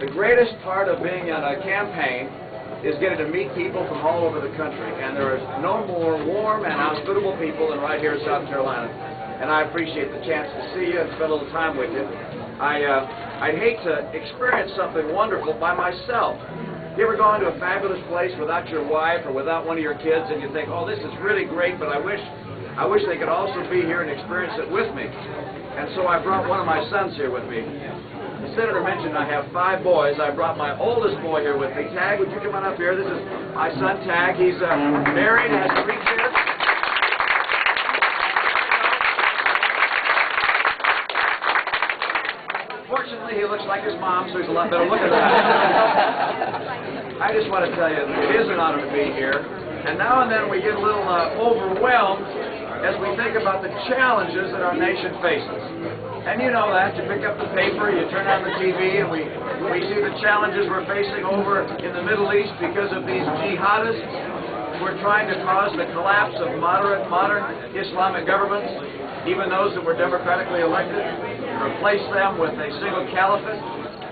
The greatest part of being on a campaign is getting to meet people from all over the country, and there is no more warm and hospitable people than right here in South Carolina, and I appreciate the chance to see you and spend a little time with you. I'd hate to experience something wonderful by myself. You ever gone to a fabulous place without your wife or without one of your kids, and you think, oh, this is really great, but I wish they could also be here and experience it with me. And so I brought one of my sons here with me. The senator mentioned I have 5 boys. I brought my oldest boy here with me. Tag, would you come on up here? This is my son, Tag. He's married, has 3 kids. Fortunately, he looks like his mom, so he's a lot better looking than I. I just want to tell you, it is an honor to be here. And now and then we get a little overwhelmed as we think about the challenges that our nation faces. And you know that. You pick up the paper, you turn on the TV, and we see the challenges we're facing over in the Middle East because of these jihadists who are trying to cause the collapse of modern Islamic governments, even those that were democratically elected, replace them with a single caliphate.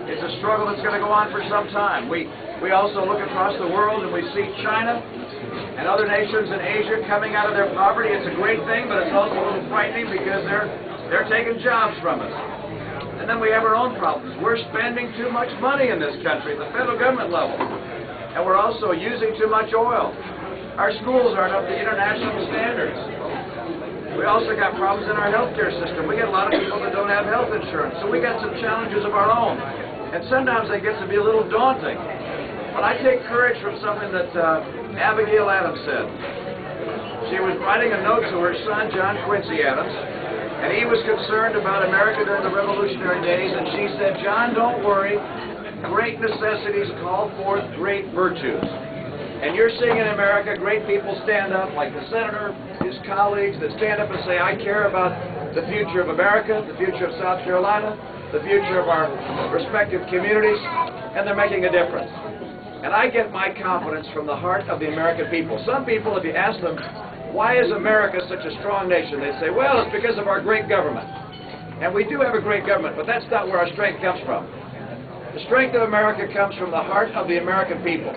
It's a struggle that's going to go on for some time. We also look across the world and we see China and other nations in Asia coming out of their poverty. It's a great thing, but it's also a little frightening because they're taking jobs from us. And then we have our own problems. We're spending too much money in this country at the federal government level. And we're also using too much oil. Our schools aren't up to international standards. We also got problems in our healthcare system. We got a lot of people that don't have health insurance. So we got some challenges of our own. And sometimes that gets to be a little daunting. But I take courage from something that Abigail Adams said. She was writing a note to her son, John Quincy Adams, and he was concerned about America during the Revolutionary days, and she said, John, don't worry. Great necessities call forth great virtues. And you're seeing in America great people stand up, like the senator, his colleagues, that stand up and say, I care about the future of America, the future of South Carolina, the future of our respective communities, and they're making a difference. And I get my confidence from the heart of the American people. Some people, if you ask them, why is America such a strong nation? They say, well, it's because of our great government. And we do have a great government, but that's not where our strength comes from. The strength of America comes from the heart of the American people.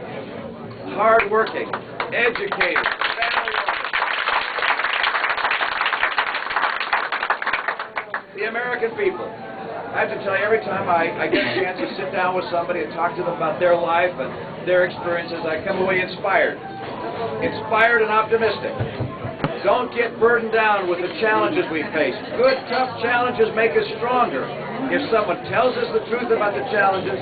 Hard-working, educated, family-oriented. The American people. I have to tell you, every time I get a chance to sit down with somebody and talk to them about their life and their experiences, I come away inspired. Inspired and optimistic. Don't get burdened down with the challenges we face. Good, tough challenges make us stronger. If someone tells us the truth about the challenges,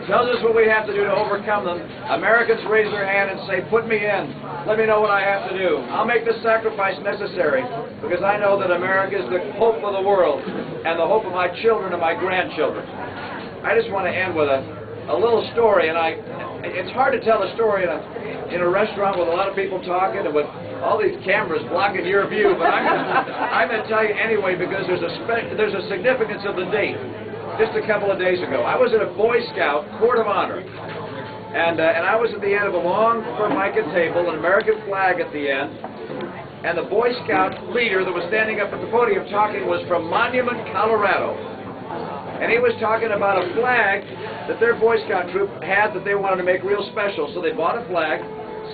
tells us what we have to do to overcome them, Americans raise their hand and say, put me in. Let me know what I have to do. I'll make the sacrifice necessary because I know that America is the hope of the world and the hope of my children and my grandchildren. I just want to end with a little story, and it's hard to tell a story in a restaurant with a lot of people talking and with all these cameras blocking your view, but I'm going to tell you anyway because there's a significance of the date. Just a couple of days ago, I was at a Boy Scout Court of Honor, and I was at the end of a long formica table, an American flag at the end, and the Boy Scout leader that was standing up at the podium talking was from Monument, Colorado, and he was talking about a flag that their Boy Scout troop had that they wanted to make real special, so they bought a flag,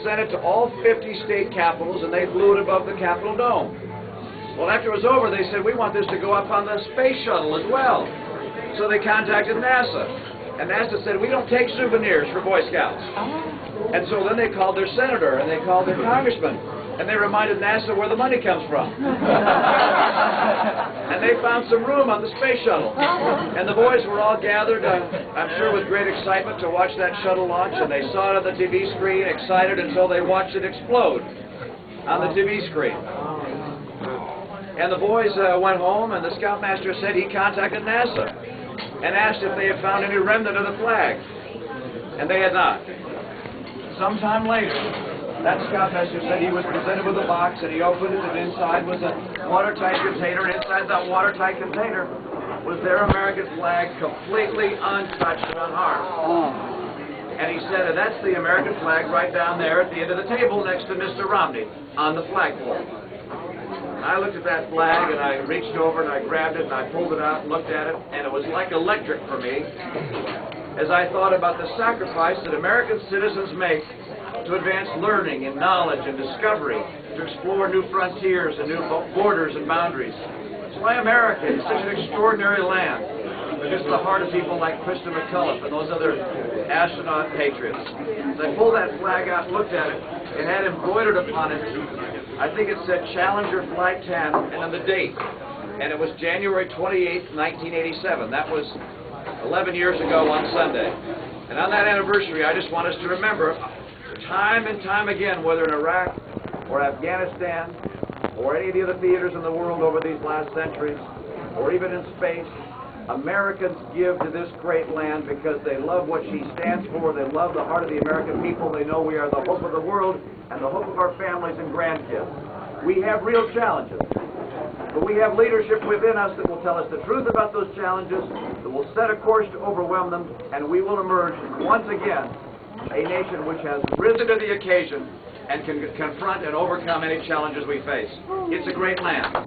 sent it to all 50 state capitals, and they flew it above the Capitol Dome. Well, after it was over, they said, we want this to go up on the space shuttle as well. So they contacted NASA, and NASA said, we don't take souvenirs for Boy Scouts. And so then they called their senator, and they called their congressman, and they reminded NASA where the money comes from. And they found some room on the space shuttle. And the boys were all gathered, I'm sure with great excitement, to watch that shuttle launch, and they saw it on the TV screen, excited until they watched it explode on the TV screen. And the boys went home, and the scoutmaster said he contacted NASA and asked if they had found any remnant of the flag. And they had not. Sometime later, that scoutmaster said he was presented with a box, and he opened it, and inside was a watertight container, and inside that watertight container was their American flag, completely untouched and unharmed. And he said, that's the American flag right down there at the end of the table next to Mr. Romney on the flagpole. I looked at that flag, and I reached over, and I grabbed it, and I pulled it out and looked at it, and it was like electric for me. as I thought about the sacrifice that American citizens make to advance learning and knowledge and discovery, to explore new frontiers and new borders and boundaries. It's why America is such an extraordinary land, because of the heart of people like Krista McCullough and those other astronaut patriots. As I pulled that flag out and looked at it, it had embroidered upon it, I think it said Challenger Flight 10 and then the date. And it was January 28, 1987. That was 11 years ago on Sunday. And on that anniversary, I just want us to remember, time and time again, whether in Iraq or Afghanistan or any of the other theaters in the world over these last centuries, or even in space, Americans give to this great land because they love what she stands for. They love the heart of the American people. They know we are the hope of the world and the hope of our families and grandkids. We have real challenges, but we have leadership within us that will tell us the truth about those challenges, that will set a course to overwhelm them, and we will emerge once again a nation which has risen to the occasion and can confront and overcome any challenges we face. It's a great land.